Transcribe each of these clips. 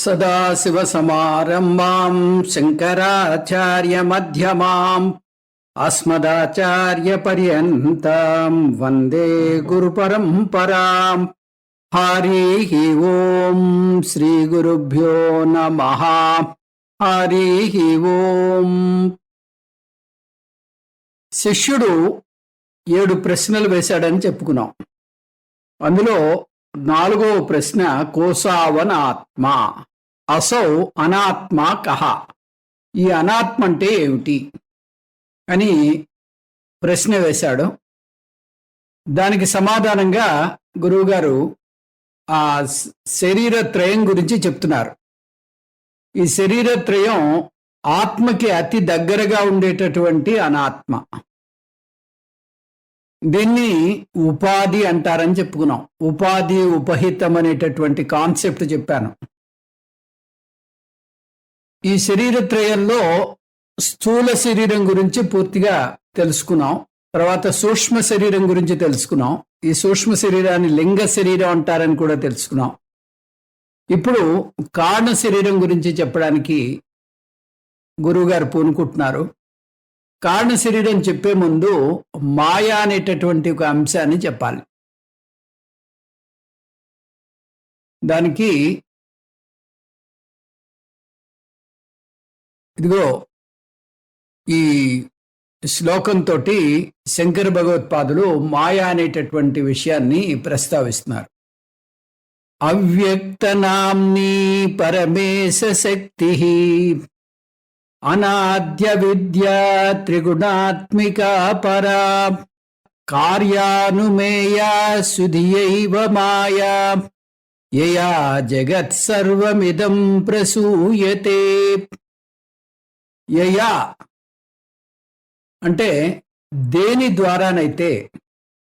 సదాశివసమారంభాం శంకరాచార్యమధ్యమాం అస్మదాచార్యపర్యంతం వందే గురుపరంపరాం. హరి ఓం శ్రీ గురుభ్యో నమః. హరి ఓం. శిష్యుడు 7 ప్రశ్నలు వేశాడని చెప్పుకున్నాం. అందులో 4వ ప్రశ్న కోసావనాత్మ, అసౌ అనాత్మ కహ, ఈ అనాత్మ అంటే ఏమిటి అని ప్రశ్న వేశాడు. దానికి సమాధానంగా గురువుగారు ఆ శరీరత్రయం గురించి చెప్తున్నారు. ఈ శరీరత్రయం ఆత్మకి అతి దగ్గరగా ఉండేటటువంటి అనాత్మ. దీన్ని ఉపాధి అంటారని చెప్పుకున్నాం. ఉపాధి ఉపహితం అనేటటువంటి కాన్సెప్ట్ చెప్పాను. ఈ శరీరత్రయంలో స్థూల శరీరం గురించి పూర్తిగా తెలుసుకున్నాం. తర్వాత సూక్ష్మ శరీరం గురించి తెలుసుకున్నాం. ఈ సూక్ష్మ శరీరాన్ని లింగ శరీరం అంటారని కూడా తెలుసుకున్నాం. ఇప్పుడు కారణ శరీరం గురించి చెప్పడానికి గురువుగారు పూనుకుంటున్నారు. కారణ శరీరం చెప్పే ముందు మాయా అనేటటువంటి ఒక అంశాన్ని చెప్పాలి. దానికి ఇదిగో ఈ శ్లోకంతో శంకర భగవత్పాదులు మాయా అనేటటువంటి విషయాన్ని ప్రస్తావిస్తున్నారు. అవ్యక్తనామ్ని పరమేశ శక్తి అనాద్య విద్యా త్రిగుణాత్మికా పరా కార్యానుమేయా సుధియైవ మాయా యయా జగత్ సర్వమిదం ప్రసూయతే. యయా అంటే దేని ద్వారానైతే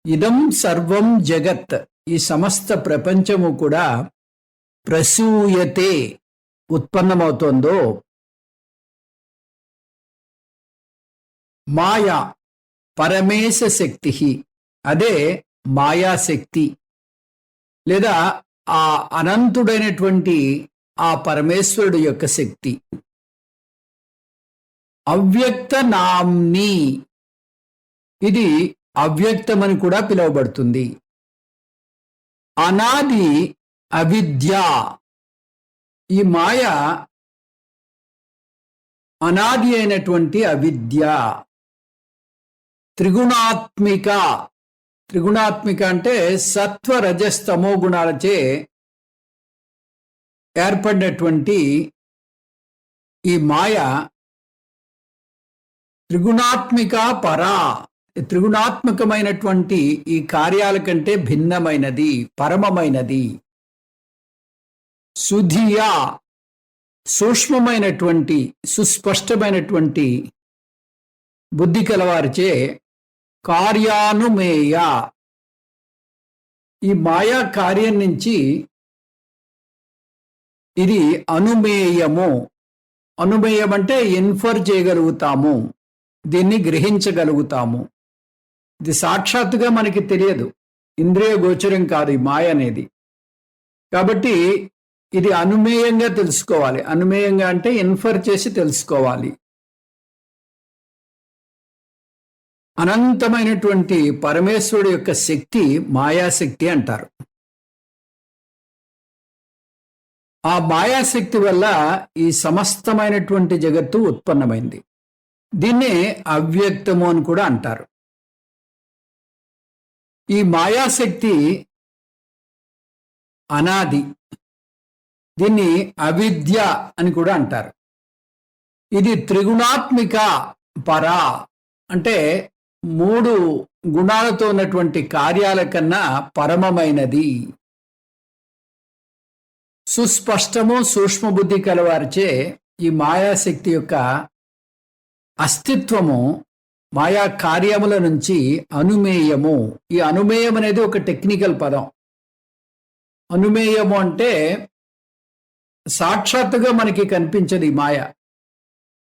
ఇదం సర్వం జగత్, ఈ సమస్త ప్రపంచము కూడా ప్రసూయతే ఉత్పన్నమవుతోందో, మాయా పరమేశ శక్తి, అదే మాయాశక్తి లేదా ఆ అనంతుడైనటువంటి ఆ పరమేశ్వరుడు యొక్క శక్తి. అవ్యక్త నామ్ని, ఇది అవ్యక్తమని కూడా పిలువబడుతుంది. అనాది అవిద్య, ఈ మాయ అనాది అయినటువంటి అవిద్య. త్రిగుణాత్మిక, త్రిగుణాత్మిక అంటే సత్వ రజస్తమో గుణాలచే ఏర్పడినటువంటి ఈ మాయ త్రిగుణాత్మిక పరా, త్రిగుణాత్మకమైనటువంటి ఈ కార్యాల కంటే భిన్నమైనది, పరమమైనది. సుధియా, సూక్ష్మమైనటువంటి సుస్పష్టమైనటువంటి బుద్ధి కలవారిచే కార్యానుమేయ, ఈ మాయా కార్యం నుంచి ఇది అనుమేయము. అనుమేయం అంటే ఇన్ఫర్ చేయగలుగుతాము, దీన్ని గ్రహించగలుగుతాము. ఇది సాక్షాత్తుగా మనకి తెలియదు, ఇంద్రియ గోచరం కాదు ఈ మాయ అనేది. కాబట్టి ఇది అనుమేయంగా తెలుసుకోవాలి. అనుమేయంగా అంటే ఇన్ఫర్ చేసి తెలుసుకోవాలి. అనంతమైనటువంటి పరమేశ్వరుడు యొక్క శక్తి మాయాశక్తి అంటారు. ఆ మాయాశక్తి వల్ల ఈ సమస్తమైనటువంటి జగత్తు ఉత్పన్నమైంది. దీన్నే అవ్యక్తము అని కూడా అంటారు. ఈ మాయాశక్తి అనాది, దీన్ని అవిద్య అని కూడా అంటారు. ఇది త్రిగుణాత్మిక పరా, అంటే 3 గుణాలతో ఉన్నటువంటి కార్యాల కన్నా పరమమైనది. సుస్పష్టము సూక్ష్మ బుద్ధి కలవారిచే ఈ మాయాశక్తి యొక్క అస్తిత్వము మాయా కార్యముల నుంచి అనుమేయము. ఈ అనుమేయం అనేది ఒక టెక్నికల్ పదం. అనుమేయము అంటే సాక్షాత్తుగా మనకి కనిపించదు ఈ మాయ,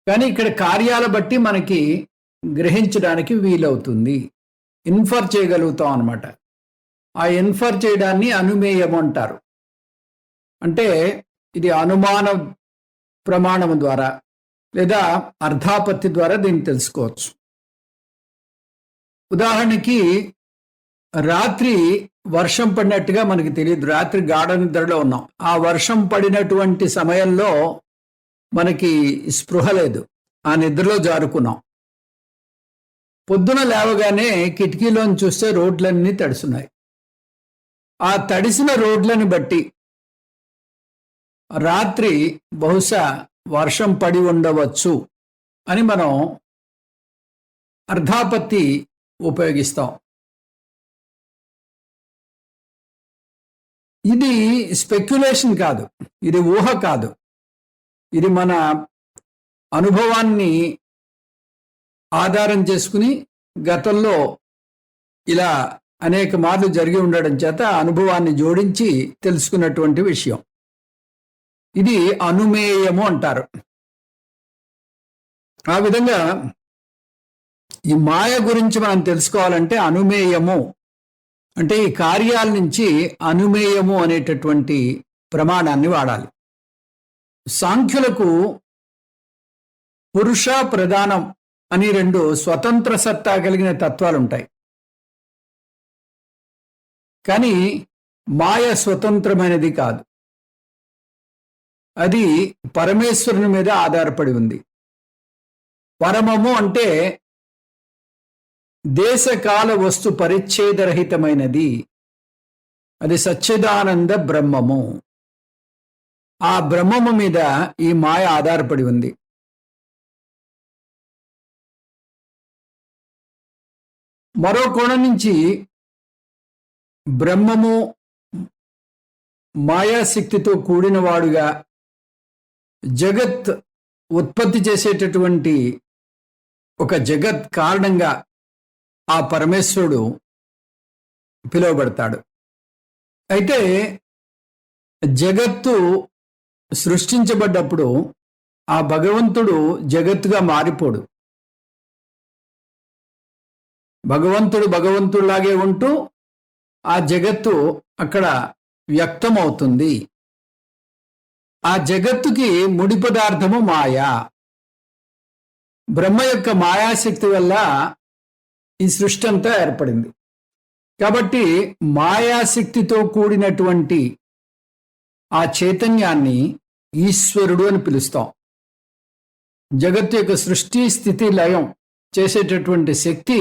కానీ ఇక్కడ కార్యాల బట్టి మనకి గ్రహించడానికి వీలవుతుంది, ఇన్ఫర్ చేయగలుగుతాం అన్నమాట. ఆ ఇన్ఫర్ చేయడాన్ని అనుమేయం అంటారు. అంటే ఇది అనుమాన ప్రమాణం ద్వారా లేదా అర్థాపత్తి ద్వారా దీన్ని తెలుసుకోవచ్చు. ఉదాహరణకి రాత్రి వర్షం పడినట్టుగా మనకి తెలియదు, రాత్రి గాఢ నిద్రలో ఉన్నాం. ఆ వర్షం పడినటువంటి సమయంలో మనకి స్పృహ లేదు, ఆ నిద్రలో జారుకున్నాం. పొద్దున లేవగానే కిటికీలోని చూస్తే రోడ్లన్నీ తడిసున్నాయి. ఆ తడిసిన రోడ్లను బట్టి రాత్రి బహుశా వర్షం పడి ఉండవచ్చు అని మనం అర్థాపత్తి ఉపయోగిస్తాం. ఇది స్పెక్యులేషన్ కాదు, ఇది ఊహ కాదు, ఇది మన అనుభవాన్ని ఆధారం చేసుకుని గతంలో ఇలా అనేక మార్లు జరిగి ఉండడం చేత అనుభవాన్ని జోడించి తెలుసుకున్నటువంటి విషయం. ఇది అనుమేయము అంటారు. ఆ విధంగా ఈ మాయ గురించి మనం తెలుసుకోవాలంటే అనుమేయము అంటే ఈ కార్యాల నుంచి అనుమేయము అనేటటువంటి ప్రమాణాన్ని వాడాలి. సాంఖ్యులకు పురుష ప్రధానం అని రెండు స్వతంత్ర సత్తా కలిగిన తత్వాలు ఉంటాయి. కానీ మాయ స్వతంత్రమైనది కాదు, అది పరమేశ్వరుని మీద ఆధారపడి ఉంది. పరమము అంటే దేశకాల వస్తు పరిచ్ఛేదరహితమైనది, అది సచ్చిదానంద బ్రహ్మము. ఆ బ్రహ్మము మీద ఈ మాయ ఆధారపడి ఉంది. మరో కోణం నుంచి బ్రహ్మము మాయాశక్తితో కూడినవాడుగా జగత్ ఉత్పత్తి చేసేటటువంటి ఒక జగత్ కారణంగా ఆ పరమేశ్వరుడు పిలువబడతాడు. అయితే జగత్తు సృష్టించబడ్డప్పుడు ఆ భగవంతుడు జగత్తుగా మారిపోడు. భగవంతుడు భగవంతుడిలాగే ఉంటూ ఆ జగత్తు అక్కడ వ్యక్తమవుతుంది. ఆ జగత్తుకి ముడి పదార్థము మాయ. బ్రహ్మ యొక్క మాయాశక్తి వల్ల ఈ సృష్టి అంతా ఏర్పడింది. కాబట్టి మాయాశక్తితో కూడినటువంటి ఆ చైతన్యాన్ని ఈశ్వరుడు అని పిలుస్తాం. జగత్తు యొక్క సృష్టి స్థితి లయం చేసేటటువంటి శక్తి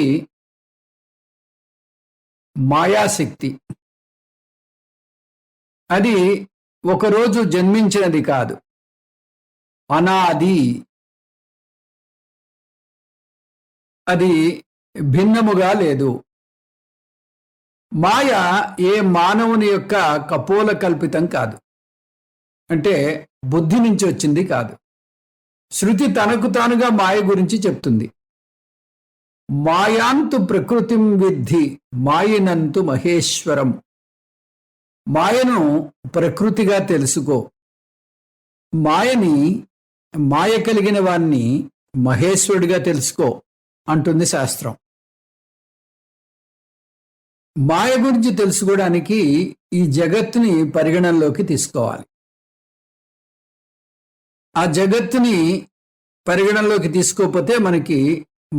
మాయాశక్తి. అది ఒకరోజు జన్మించినది కాదు, అనాది. అది భిన్నముగా లేదు. మాయ ఏ మానవుని యొక్క కపోల కల్పితం కాదు, అంటే బుద్ధి నుంచి వచ్చింది కాదు. శృతి తనకు తానుగా మాయ గురించి చెప్తుంది. మాయాంతు ప్రకృతిం విద్ధి మాయనంతు మహేశ్వరం. మాయను ప్రకృతిగా తెలుసుకో, మాయ కలిగిన వాణ్ణి మహేశ్వరుడిగా తెలుసుకో అంటుంది శాస్త్రం. మాయ గురించి తెలుసుకోవడానికి ఈ జగత్తుని పరిగణనలోకి తీసుకోవాలి. ఆ జగత్తుని పరిగణనలోకి తీసుకోకపోతే మనకి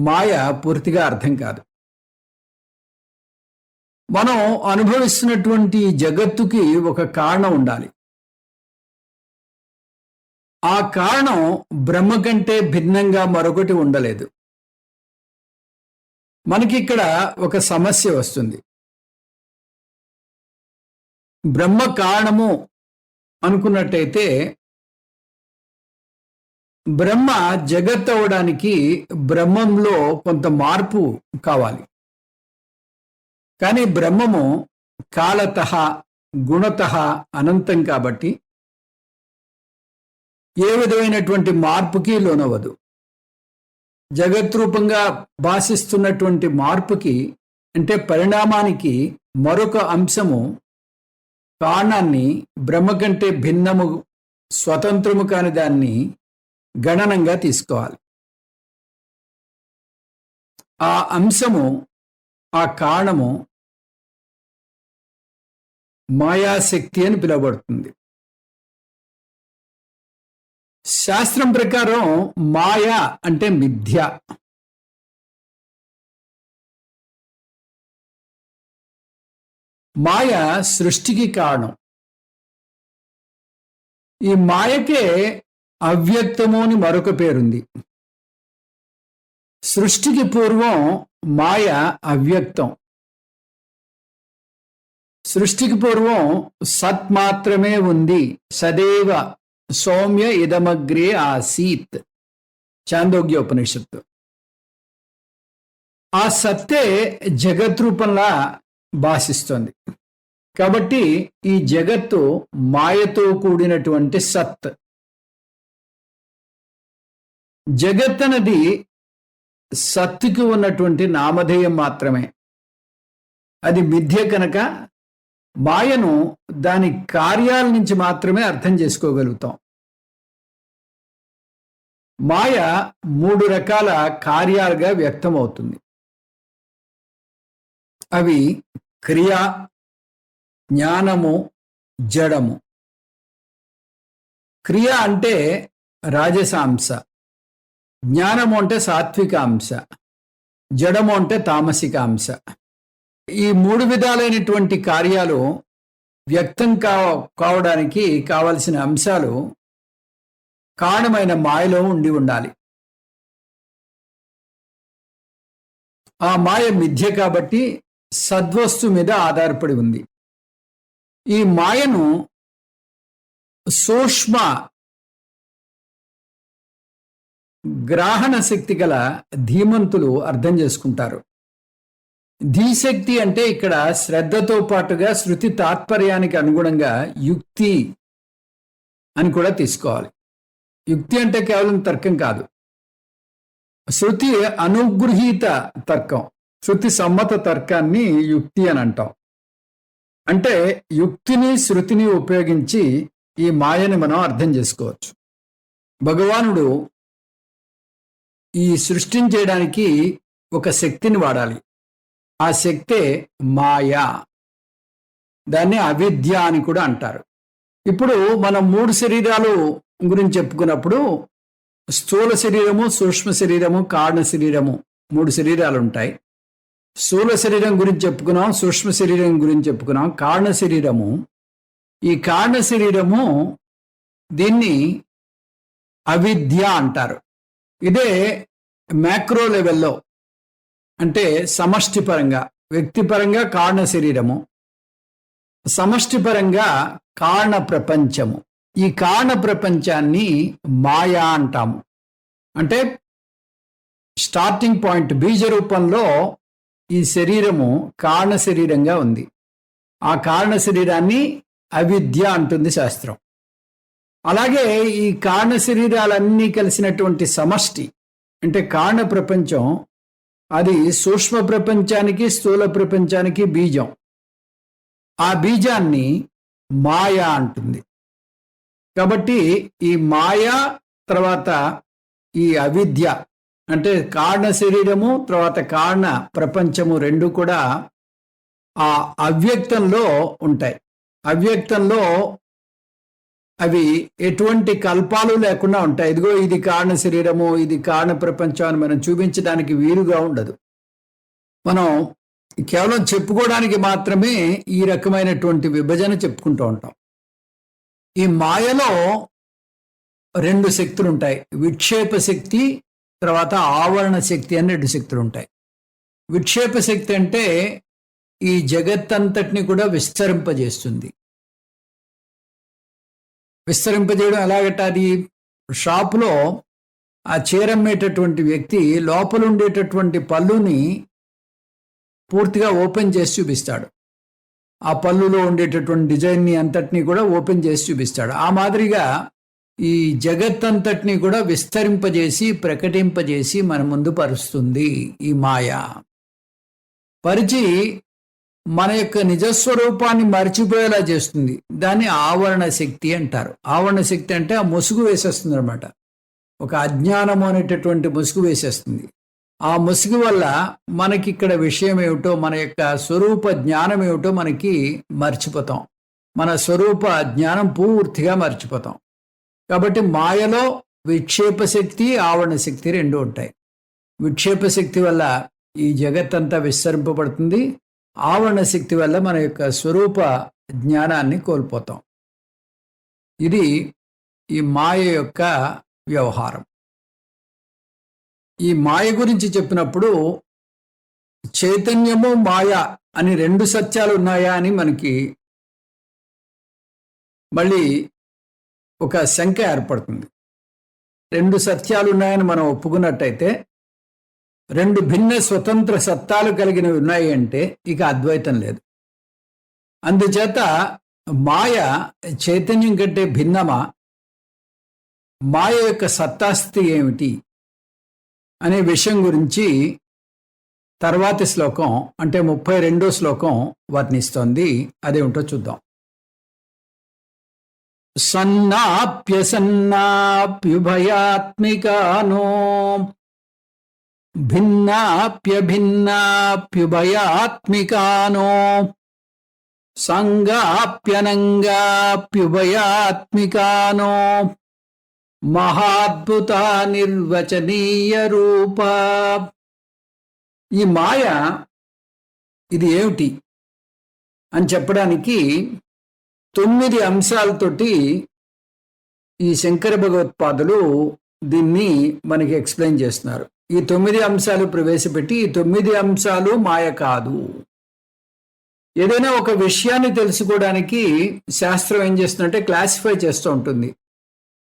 మాయ పూర్తిగా అర్థం కాదు. మనం అనుభవిస్తున్నటువంటి జగత్తుకి ఒక కారణం ఉండాలి. ఆ కారణం బ్రహ్మ కంటే భిన్నంగా మరొకటి ఉండలేదు. మనకి ఇక్కడ ఒక సమస్య వస్తుంది. బ్రహ్మ కారణము అనుకున్నట్టయితే బ్రహ్మ జగత్ అవడానికి బ్రహ్మంలో కొంత మార్పు కావాలి. కానీ బ్రహ్మము కాలతః గుణతః అనంతం కాబట్టి ఏ విధమైనటువంటి మార్పుకి లోనవదు. జగద్రూపంగా భాషిస్తున్నటువంటి మార్పుకి అంటే పరిణామానికి మరొక అంశము కారణాన్ని బ్రహ్మ కంటే భిన్నము స్వతంత్రము కాని దాన్ని గణనంగా తీసుకోవాలి. ఆ అంశము ఆ కారణము మాయాశక్తి అని పిలువబడుతుంది. శాస్త్రం ప్రకారం మాయ అంటే మిథ్య. మాయ సృష్టికి కారణం. ఈ మాయకే అవ్యక్తము అని మరొక పేరుంది. సృష్టికి పూర్వం మాయ అవ్యక్తం. సృష్టికి పూర్వం సత్ మాత్రమే ఉంది. సదేవ సౌమ్య ఇదమగ్రే ఆసీత్, చాందోగ్య ఉపనిషత్తు. ఆ సత్తే జగద్రూపంలా భాషిస్తోంది. కాబట్టి ఈ జగత్తు మాయతో కూడినటువంటి సత్. జగత్ అనేది సత్తుకి ఉన్నటువంటి నామధేయం మాత్రమే. అది మిథ్య కనుక మాయను దాని కార్యాల నుంచి మాత్రమే అర్థం చేసుకోగలుగుతాం. మాయ 3 రకాల కార్యాలుగా వ్యక్తమవుతుంది. అవి క్రియ, జ్ఞానము, జడము. క్రియ అంటే రాజసాంశ, జ్ఞానము అంటే సాత్వికాంశ, జడము అంటే తామసికాంశ. ఈ 3 విధాలైనటువంటి కార్యాలు వ్యక్తం కావడానికి కావలసిన అంశాలు కారణమైన మాయలో ఉండాలి. ఆ మాయ మిథ్య కాబట్టి సద్వస్తు మీద ఆధారపడి ఉంది. ఈ మాయను సూక్ష్మ గ్రహణ శక్తి గల ధీమంతులు అర్థం చేసుకుంటారు. ధీశక్తి అంటే ఇక్కడ శ్రద్ధతో పాటుగా శృతి తాత్పర్యానికి అనుగుణంగా యుక్తి అని కూడా తీసుకోవాలి. యుక్తి అంటే కేవలం తర్కం కాదు, శృతి అనుగృహీత తర్కం. శృతి సమ్మత తర్కాన్ని యుక్తి అని అంటాం. అంటే యుక్తిని శృతిని ఉపయోగించి ఈ మాయని మనం అర్థం చేసుకోవచ్చు. భగవానుడు ఈ సృష్టిని చేయడానికి ఒక శక్తిని వాడాలి. ఆ శక్తే మాయా. దాన్ని అవిద్య అని కూడా అంటారు. ఇప్పుడు మనం 3 శరీరాలు గురించి చెప్పుకున్నప్పుడు స్థూల శరీరము, సూక్ష్మ శరీరము, కారణ శరీరము 3 శరీరాలు ఉంటాయి. స్థూల శరీరం గురించి చెప్పుకున్నాం, సూక్ష్మ శరీరం గురించి చెప్పుకున్నాం, కారణ శరీరము. ఈ కారణ శరీరము దీన్ని అవిద్య అంటారు. ఇదే మ్యాక్రో లెవెల్లో అంటే సమష్టి పరంగా, వ్యక్తిపరంగా కారణ శరీరము, సమష్టి పరంగా కారణ ప్రపంచము. ఈ కారణ ప్రపంచాన్ని మాయా అంటాము. అంటే స్టార్టింగ్ పాయింట్ బీజ రూపంలో ఈ శరీరము కారణ శరీరంగా ఉంది. ఆ కారణ శరీరాన్ని అవిద్య అంటుంది శాస్త్రం. అలాగే ఈ కారణ శరీరాలన్నీ కలిసినటువంటి సమష్టి అంటే కారణ ప్రపంచం, అది సూక్ష్మ ప్రపంచానికి స్థూల ప్రపంచానికి బీజం. ఆ బీజాన్ని మాయా అంటుంది. కాబట్టి ఈ మాయా తర్వాత ఈ అవిద్య అంటే కారణ శరీరము తర్వాత కారణ ప్రపంచము 2 కూడా ఆ అవ్యక్తంలో ఉంటాయి. అవ్యక్తంలో అవి ఎటువంటి కల్పాలు లేకుండా ఉంటాయి. ఇదిగో ఇది కారణ శరీరము, ఇది కారణ ప్రపంచం అని మనం చూపించడానికి వీలుగా ఉండదు. మనం కేవలం చెప్పుకోవడానికి మాత్రమే ఈ రకమైనటువంటి విభజన చెప్పుకుంటూ ఉంటాం. ఈ మాయలో 2 శక్తులు ఉంటాయి. విక్షేప శక్తి తర్వాత ఆవరణ శక్తి అని 2 శక్తులు ఉంటాయి. విక్షేప శక్తి అంటే ఈ జగత్తంతటిని కూడా విస్తరింపజేస్తుంది. విస్తరింపజేయడం ఎలాగట? అది షాపులో ఆ చీరమ్మేటటువంటి వ్యక్తి లోపల ఉండేటటువంటి పళ్ళుని పూర్తిగా ఓపెన్ చేసి చూపిస్తాడు. ఆ పళ్ళులో ఉండేటటువంటి డిజైన్ని అంతటినీ కూడా ఓపెన్ చేసి చూపిస్తాడు. ఆ మాదిరిగా ఈ జగత్తంతటినీ కూడా విస్తరింపజేసి ప్రకటింపజేసి మన ముందు పరుస్తుంది ఈ మాయ. పరిచి మన యొక్క నిజస్వరూపాన్ని మర్చిపోయేలా చేస్తుంది. దాన్ని ఆవరణ శక్తి అంటారు. ఆవరణ శక్తి అంటే ఆ ముసుగు వేసేస్తుంది అనమాట. ఒక అజ్ఞానము అనేటటువంటి ముసుగు వేసేస్తుంది. ఆ ముసుగు వల్ల మనకి ఇక్కడ విషయం ఏమిటో, మన యొక్క స్వరూప జ్ఞానం ఏమిటో మనకి మర్చిపోతాం. మన స్వరూప జ్ఞానం పూర్తిగా మర్చిపోతాం. కాబట్టి మాయలో విక్షేప శక్తి, ఆవరణ శక్తి రెండు ఉంటాయి. విక్షేప శక్తి వల్ల ఈ జగత్తంతా విస్తరింపబడుతుంది. ఆవరణ శక్తి వల్ల మన యొక్క స్వరూప జ్ఞానాన్ని కోల్పోతాం. ఇది ఈ మాయ యొక్క వ్యవహారం. ఈ మాయ గురించి చెప్పినప్పుడు చైతన్యము మాయ అని రెండు సత్యాలు ఉన్నాయా అని మనకి మళ్ళీ ఒక శంక ఏర్పడుతుంది. రెండు సత్యాలు ఉన్నాయని మనం ఒప్పుకున్నట్టయితే రెండు భిన్న స్వతంత్ర సత్తాలు కలిగినవి ఉన్నాయి అంటే ఇక అద్వైతం లేదు. అందుచేత మాయ చైతన్యం కంటే భిన్నమా, మాయ యొక్క సత్తాస్థితి ఏమిటి అనే విషయం గురించి తర్వాతి శ్లోకం అంటే 32వ శ్లోకం వర్ణిస్తోంది. అదేమిటో చూద్దాం. సన్నాప్యసన్నాప్యుభయాత్మికానో భిన్నాప్యభిన్నాప్యుభయాత్మికానో సంగాప్యనంగాప్యుభయాత్మికానో మహాద్భుత నిర్వచనీయ రూప. ఈ మాయ ఇది ఏమిటి అని చెప్పడానికి 9 అంశాలతోటి ఈ శంకర భగవత్పాదులు దీన్ని మనకి ఎక్స్ప్లెయిన్ చేస్తున్నారు. ఈ 9 అంశాలు ప్రవేశపెట్టి ఈ 9 అంశాలు మాయ కాదు. ఏదైనా ఒక విషయాన్ని తెలుసుకోవడానికి శాస్త్రం ఏం చేస్తుందంటే క్లాసిఫై చేస్తూ ఉంటుంది.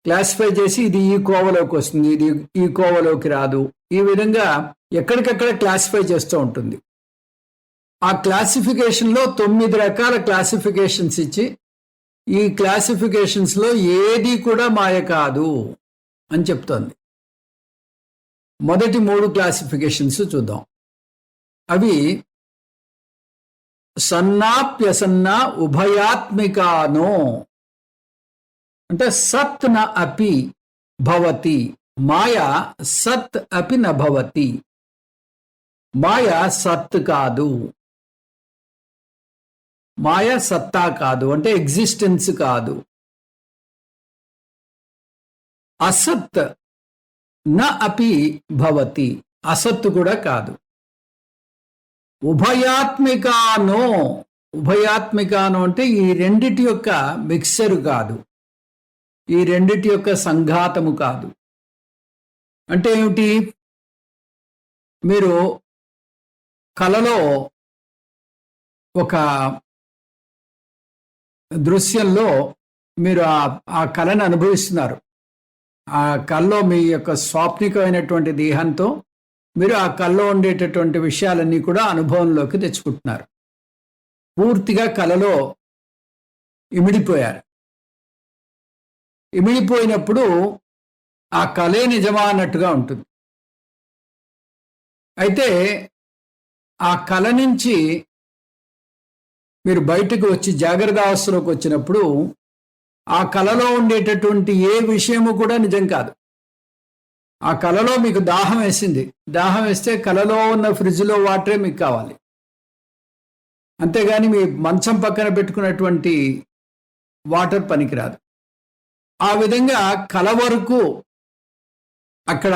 క్లాసిఫై చేసి ఇది ఈ కోవలోకి వస్తుంది, ఇది ఈ కోవలోకి రాదు, ఈ విధంగా ఎక్కడికక్కడ క్లాసిఫై చేస్తూ ఉంటుంది. ఆ క్లాసిఫికేషన్లో 9 రకాల క్లాసిఫికేషన్స్ ఇచ్చి ఈ క్లాసిఫికేషన్స్లో ఏది కూడా మాయ కాదు అని చెప్తోంది. మొదటి 3 క్లాసిఫికేషన్స్ చూద్దాం. అవి సన్నాప్యసన్న ఉభయాత్మికానో అంటే సత్ న అపి భవతి, మాయ సత్ అపి న భవతి. మాయ సత్ కాదు, మాయ సత్తా కాదు అంటే ఎగ్జిస్టెన్స్ కాదు. అసత్ న అపి భవతి, అసత్ కూడా కాదు. ఉభయాత్మికానో, ఉభయాత్మికానో అంటే ఈ రెండిటి యొక్క మిక్సరు కాదు, ఈ రెండిటి యొక్క సంఘాతము కాదు. అంటే ఏమిటి? మీరు కలలో ఒక దృశ్యంలో మీరు ఆ కళను అనుభవిస్తున్నారు. ఆ కళలో మీ యొక్క స్వాప్నికమైనటువంటి దేహంతో మీరు ఆ కళలో ఉండేటటువంటి విషయాలన్నీ కూడా అనుభవంలోకి తెచ్చుకుంటున్నారు. పూర్తిగా కళలో ఇమిడిపోయారు. ఇమిడిపోయినప్పుడు ఆ కళే నిజమా అన్నట్టుగా ఉంటుంది. అయితే ఆ కళ నుంచి మీరు బయటకు వచ్చి జాగ్రత్త అవస్థలోకి వచ్చినప్పుడు ఆ కళలో ఉండేటటువంటి ఏ విషయము కూడా నిజం కాదు. ఆ కళలో మీకు దాహం వేసింది, దాహం వేస్తే కళలో ఉన్న ఫ్రిడ్జ్లో వాటరే మీకు కావాలి, అంతేగాని మీ మంచం పక్కన పెట్టుకున్నటువంటి వాటర్ పనికిరాదు. ఆ విధంగా కళ వరకు అక్కడ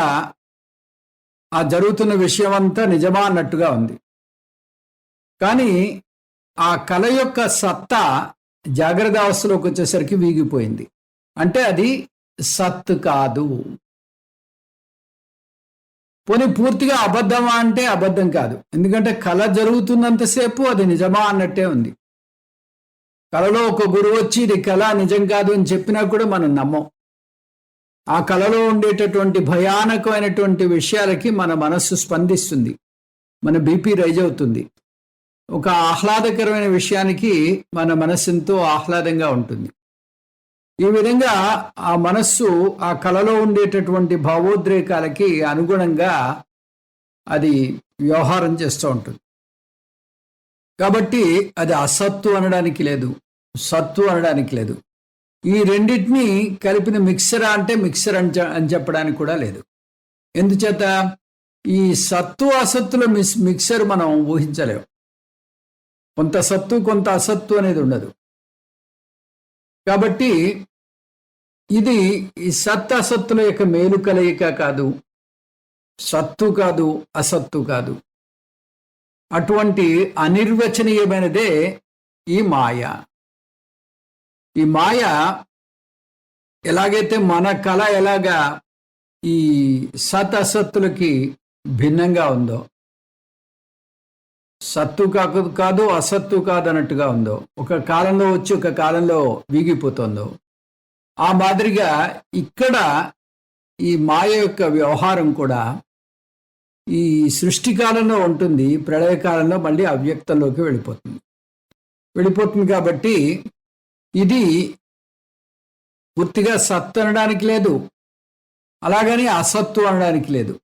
ఆ జరుగుతున్న విషయం అంతా నిజమా అన్నట్టుగా ఉంది. కానీ ఆ కళ యొక్క సత్తా జాగ్రత్త అవస్థలోకి వచ్చేసరికి వీగిపోయింది. అంటే అది సత్ కాదు. పోనీ పూర్తిగా అబద్ధమా అంటే అబద్ధం కాదు. ఎందుకంటే కళ జరుగుతున్నంతసేపు అది నిజమా అన్నట్టే ఉంది. కళలో ఒక గురువు వచ్చి ఇది కళ నిజం కాదు అని చెప్పినా కూడా మనం నమ్మం. ఆ కళలో ఉండేటటువంటి భయానకమైనటువంటి విషయాలకి మన మనస్సు స్పందిస్తుంది, మన బీపీ రైజ్ అవుతుంది. ఒక ఆహ్లాదకరమైన విషయానికి మన మనస్సు ఎంతో ఆహ్లాదంగా ఉంటుంది. ఈ విధంగా ఆ మనస్సు ఆ కళలో ఉండేటటువంటి భావోద్రేకాలకి అనుగుణంగా అది వ్యవహారం చేస్తూ ఉంటుంది. కాబట్టి అది అసత్తు అనడానికి లేదు, సత్తు అనడానికి లేదు. ఈ రెండింటినీ కలిపిన మిక్సరా అంటే మిక్సర్ అని చెప్పడానికి కూడా లేదు. ఎందుచేత ఈ సత్తు అసత్తుల మిక్సర్ మనం ఊహించలేము. కొంత సత్తు కొంత అసత్తు అనేది ఉండదు. కాబట్టి ఇది ఈ సత్ అసత్తుల యొక్క మేలు కలయిక కాదు, సత్తు కాదు, అసత్తు కాదు. అటువంటి అనిర్వచనీయమైనదే ఈ మాయ. ఈ మాయ ఎలాగైతే మన కళ ఎలాగా ఈ సత్ అసత్తులకి భిన్నంగా ఉందో, సత్తు కాదు అసత్తు కాదు అన్నట్టుగా ఉందో, ఒక కాలంలో వచ్చి ఒక కాలంలో వీగిపోతుందో, ఆ మాదిరిగా ఇక్కడ ఈ మాయ యొక్క వ్యవహారం కూడా ఈ సృష్టి కాలంలో ఉంటుంది, ప్రళయకాలంలో మళ్ళీ అవ్యక్తంలోకి వెళ్ళిపోతుంది. కాబట్టి ఇది పూర్తిగా సత్తు అనడానికి లేదు, అలాగని అసత్తు అనడానికి లేదు.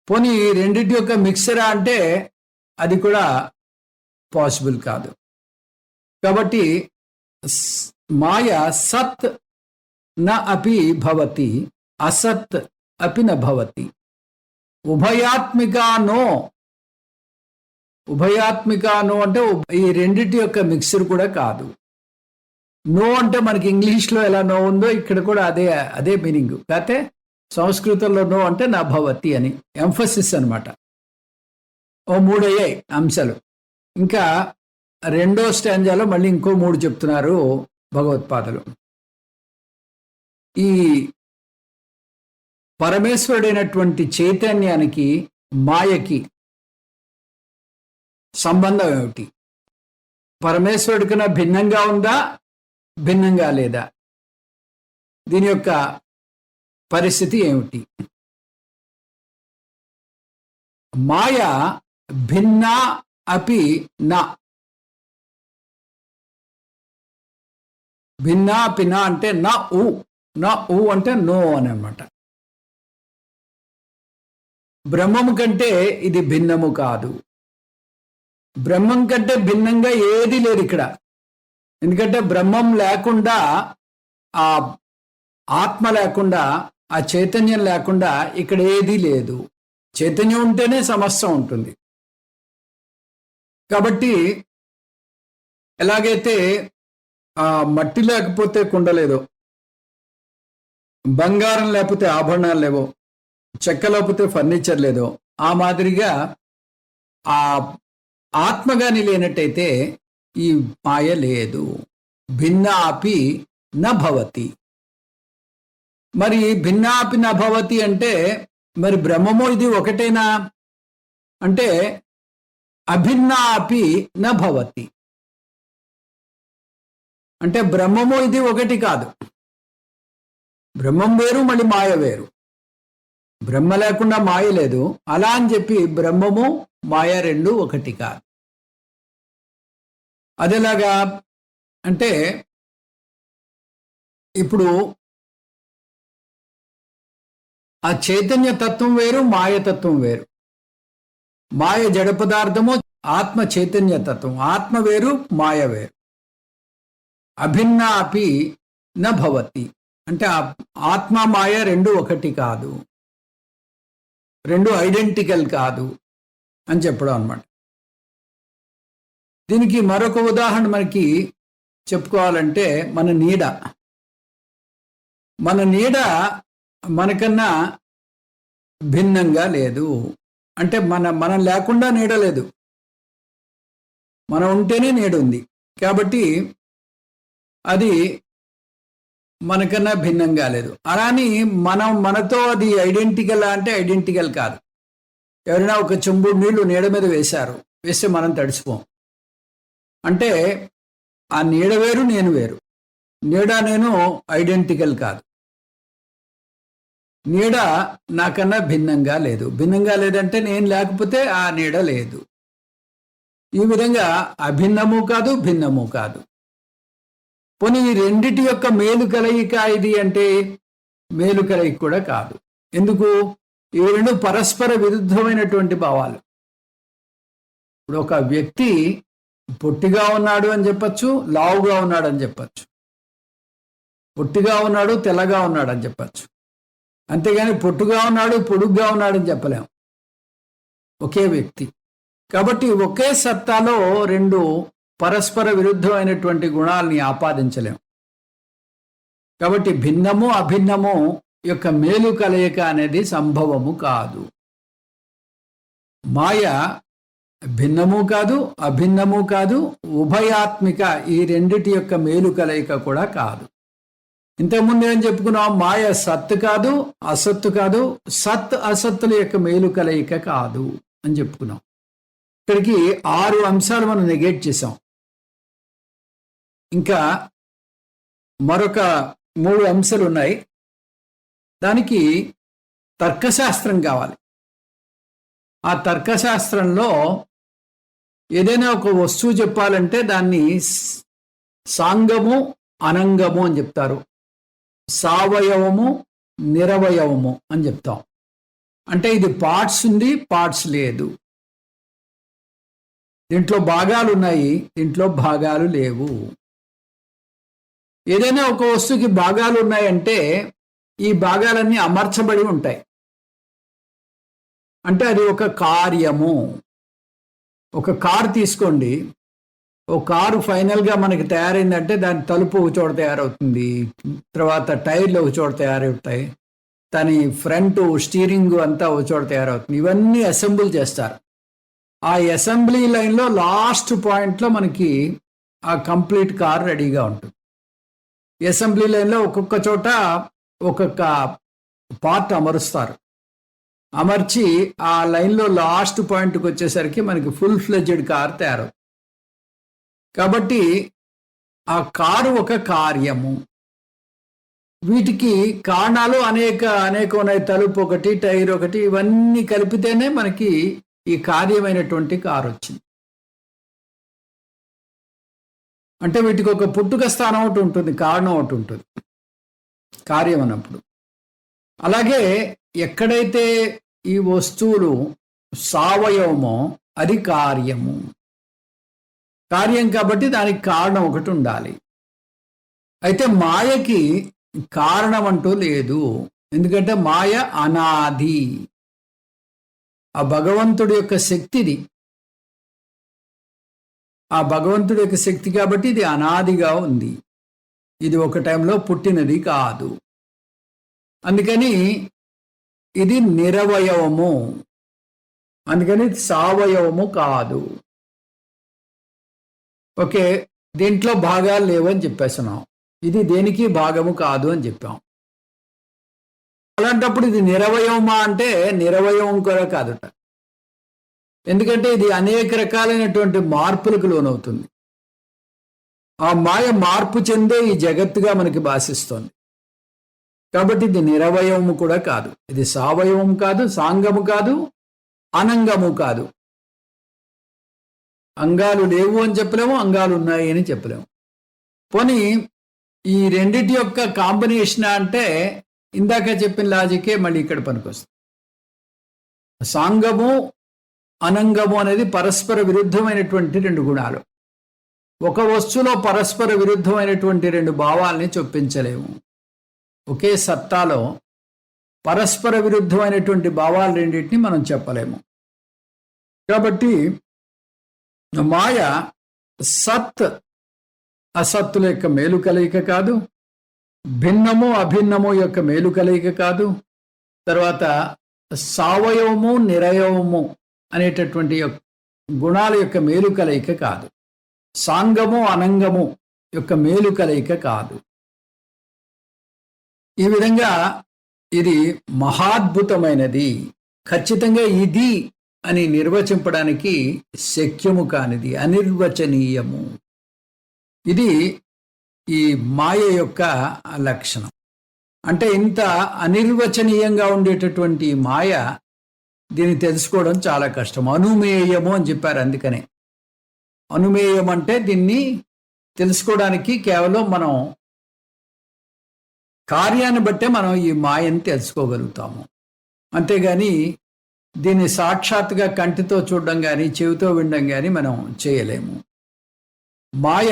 పోనీ రెండింటి యొక్క మిక్సరా అంటే అది కూడా పాసిబుల్ కాదు. కాబట్టి మాయ సత్ న అపి భవతి, అసత్ అపి న భవతి. ఉభయాత్మికానో అంటే ఈ రెండిటి యొక్క మిక్సర్ కూడా కాదు. నో అంటే మనకి ఇంగ్లీష్లో ఎలా నో ఉందో ఇక్కడ కూడా అదే మీనింగ్. కాకపోతే సంస్కృతంలో నో అంటే నా భవతి అని ఎంఫసిస్ అనమాట. ఓ 3 అయ్యాయి అంశాలు. ఇంకా రెండో స్టాంజాలో మళ్ళీ ఇంకో 3 చెప్తున్నారు భగవత్పాదులు. ఈ పరమేశ్వరుడైనటువంటి చైతన్యానికి మాయకి సంబంధం ఏమిటి? పరమేశ్వరుడి కన్నా భిన్నంగా ఉందా, భిన్నంగా లేదా? దీని యొక్క పరిస్థితి ఏమిటి? మాయ భిన్నా అపి నా, భిన్నా అపి నా అంటే నా ఊ అంటే నో అని అన్నమాట. బ్రహ్మము కంటే ఇది భిన్నము కాదు. బ్రహ్మం కంటే భిన్నంగా ఏది లేదు ఇక్కడ. ఎందుకంటే బ్రహ్మం లేకుండా, ఆ ఆత్మ లేకుండా, ఆ చైతన్యం లేకుండా ఇక్కడ ఏదీ లేదు. చైతన్యం ఉంటేనే సమస్తం ఉంటుంది. కాబట్టి ఎలాగైతే మట్టి లేకపోతే కుండ లేదో, బంగారం లేకపోతే ఆభరణాలు లేవో, చెక్క లేకపోతే ఫర్నిచర్ లేదో, ఆ మాదిరిగా ఆ ఆత్మగాని లేనట్టయితే ఈ మాయ లేదు. భిన్నాపి న భవతి. మరి భిన్నాపి న భవతి అంటే మరి బ్రహ్మము ఇది ఒకటేనా అంటే అభిన్నాపి న భవతి. అంటే బ్రహ్మము ఇది ఒకటి కాదు. బ్రహ్మం వేరు, మళ్ళీ మాయ వేరు. బ్రహ్మ లేకుండా మాయ లేదు. అలా అని చెప్పి బ్రహ్మము మాయ రెండు ఒకటి కాదు. అదేలాగా అంటే ఇప్పుడు ఆ చైతన్య తత్వం వేరు, మాయతత్వం వేరు. మాయ జడ పదార్థము, ఆత్మ చైతన్య తత్వం. ఆత్మ వేరు, మాయ వేరు. అభిన్న అపి న భవతి అంటే ఆత్మ మాయ రెండు ఒకటి కాదు, రెండు ఐడెంటికల్ కాదు అని చెప్పడం అన్నమాట. దీనికి మరొక ఉదాహరణ మనకి చెప్పుకోవాలంటే మన నీడ మనకన్నా భిన్నంగా లేదు. అంటే మనం లేకుండా నీడ లేదు, మనం ఉంటేనే నీడ ఉంది. కాబట్టి అది మనకన్నా భిన్నంగా లేదు. అలాని మనతో అది ఐడెంటికల్ అంటే ఐడెంటికల్ కాదు. ఎవరైనా ఒక చెంబుడు నీళ్లు నీడ మీద వేస్తే మనం తడిసిపోం. అంటే ఆ నీడ వేరు, నేను వేరు. నీడ నేను ఐడెంటికల్ కాదు. నీడ నాకన్నా భిన్నంగా లేదు. భిన్నంగా లేదంటే నేను లేకపోతే ఆ నీడ లేదు. ఈ విధంగా అభిన్నము కాదు, భిన్నము కాదు. పోనీ ఈ రెండిటి యొక్క మేలు కలయిక ఇది అంటే మేలు కలయిక కూడా కాదు. ఎందుకు? ఇవి రెండు పరస్పర విరుద్ధమైనటువంటి భావాలు. ఇప్పుడు ఒక వ్యక్తి పొట్టిగా ఉన్నాడు అని చెప్పచ్చు, లావుగా ఉన్నాడు అని చెప్పచ్చు. పొట్టిగా ఉన్నాడు, తెల్లగా ఉన్నాడు అని చెప్పచ్చు. అంతేగాని పొట్టుగా ఉన్నాడు, పొడుగ్గా ఉన్నాడని చెప్పలేం. ఒకే వ్యక్తి. కాబట్టి ఒకే సత్తాలో రెండు పరస్పర విరుద్ధమైనటువంటి గుణాలని ఆపాదించలేం. కాబట్టి భిన్నము అభిన్నము యొక్క మేలు కలయిక అనేది సంభవము కాదు. మాయ భిన్నము కాదు, అభిన్నము కాదు, ఉభయాత్మిక ఈ రెండిటి యొక్క మేలు కలయిక కూడా కాదు. ఇంతకుముందు ఏం చెప్పుకున్నాం? మాయ సత్తు కాదు, అసత్తు కాదు, సత్ అసత్తుల యొక్క మేలు కలయిక కాదు అని చెప్పుకున్నాం. ఇక్కడికి 6 అంశాలు మనం నెగెట్ చేసాం. ఇంకా మరొక 3 అంశాలు ఉన్నాయి. దానికి తర్కశాస్త్రం కావాలి. ఆ తర్కశాస్త్రంలో ఏదైనా ఒక వస్తువు చెప్పాలంటే దాన్ని సాంగము అనంగము అని చెప్తారు, సావయవము నిరవయవము అని చెప్తాం. అంటే ఇది పార్ట్స్ ఉంది, పార్ట్స్ లేదు, దీంట్లో భాగాలు ఉన్నాయి, దీంట్లో భాగాలు లేవు. ఏదైనా ఒక వస్తువుకి భాగాలు ఉన్నాయంటే ఈ భాగాలన్నీ అమర్చబడి ఉంటాయి. అంటే అది ఒక కార్యము. ఒక కారు తీసుకోండి, ఒక కారు ఫైనల్గా మనకి తయారైందంటే దాని తలుపు ఒక చోట తయారవుతుంది, తర్వాత టైర్లు ఒక చోట తయారవుతాయి, దాని ఫ్రంట్ స్టీరింగ్ అంతా ఒక చోట తయారవుతుంది. ఇవన్నీ అసెంబుల్ చేస్తారు. ఆ అసెంబ్లీ లైన్లో లాస్ట్ పాయింట్లో మనకి ఆ కంప్లీట్ కార్ రెడీగా ఉంటుంది. అసెంబ్లీ లైన్లో ఒక్కొక్క చోట ఒక్కొక్క పార్ట్ అమరుస్తారు. అమర్చి ఆ లైన్లో లాస్ట్ పాయింట్కి వచ్చేసరికి మనకి ఫుల్ ఫ్లెడ్జెడ్ కార్ తయారవుతుంది. కాబట్టి ఆ కారు ఒక కార్యము. వీటికి కారణాలు అనేక ఉన్నాయి. తలుపు ఒకటి, టైర్ ఒకటి, ఇవన్నీ కలిపితేనే మనకి ఈ కార్యమైనటువంటి కారు వచ్చింది. అంటే వీటికి ఒక పుట్టుక స్థానం ఒకటి ఉంటుంది, కారణం ఒకటి ఉంటుంది కార్యం అన్నప్పుడు. అలాగే ఎక్కడైతే ఈ వస్తువులు సావయవమో అది కార్యము. కార్యం కాబట్టి దానికి కారణం ఒకటి ఉండాలి. అయితే మాయకి కారణం అంటూ లేదు. ఎందుకంటే మాయ అనాది. ఆ భగవంతుడి యొక్క శక్తిది. ఆ భగవంతుడి యొక్క శక్తి కాబట్టి ఇది అనాదిగా ఉంది. ఇది ఒక టైంలో పుట్టినది కాదు. అందుకని ఇది నిరవయవము, అందుకని సావయవము కాదు. ఓకే, దీంట్లో భాగాలు లేవు అని చెప్పేస్తున్నాం. ఇది దేనికి భాగము కాదు అని చెప్పాం. అలాంటప్పుడు ఇది నిరవయవమా అంటే నిరవయవం కూడా కాదుట. ఎందుకంటే ఇది అనేక రకాలైనటువంటి మార్పులకు లోనవుతుంది. ఆ మాయ మార్పు చెందే ఈ జగత్తుగా మనకి భాషిస్తోంది. కాబట్టి ఇది నిరవయవము కూడా కాదు. ఇది సావయవం కాదు, సాంగము కాదు, అనంగము కాదు. అంగాలు లేవు అని చెప్పలేము, అంగాలు ఉన్నాయి అని చెప్పలేము. పోనీ ఈ రెండిటి యొక్క కాంబినేషన్ అంటే ఇందాక చెప్పిన లాజికే మళ్ళీ ఇక్కడ పనికొస్తుంది. సాంగము అనంగము అనేది పరస్పర విరుద్ధమైనటువంటి 2 గుణాలు. ఒక వస్తువులో పరస్పర విరుద్ధమైనటువంటి 2 భావాల్ని చొప్పించలేము. ఒకే సత్తాలో పరస్పర విరుద్ధమైనటువంటి భావాలు రెండింటిని మనం చెప్పలేము. కాబట్టి మాయ సత్ అసత్తుల యొక్క మేలు కలయిక కాదు, భిన్నము అభిన్నము యొక్క మేలు కలయిక కాదు, తర్వాత సావయవము నిరయవము అనేటటువంటి గుణాల యొక్క మేలు కలయిక కాదు, సాంగము అనంగము యొక్క మేలు కలయిక కాదు. ఈ విధంగా ఇది మహాద్భుతమైనది, ఖచ్చితంగా ఇది అని నిర్వచింపడానికి శక్యము కానిది, అనిర్వచనీయము. ఇది ఈ మాయ యొక్క లక్షణం. అంటే ఇంత అనిర్వచనీయంగా ఉండేటటువంటి మాయ, దీన్ని తెలుసుకోవడం చాలా కష్టం. అనుమేయము అని చెప్పారు. అందుకనే అనుమేయం అంటే దీన్ని తెలుసుకోవడానికి కేవలం మనం కార్యాన్ని బట్టే మనం ఈ మాయని తెలుసుకోగలుగుతాము. అంతేగాని దీన్ని సాక్షాత్తుగా కంటితో చూడడం కానీ చెవితో వినడం కానీ మనం చేయలేము. మాయ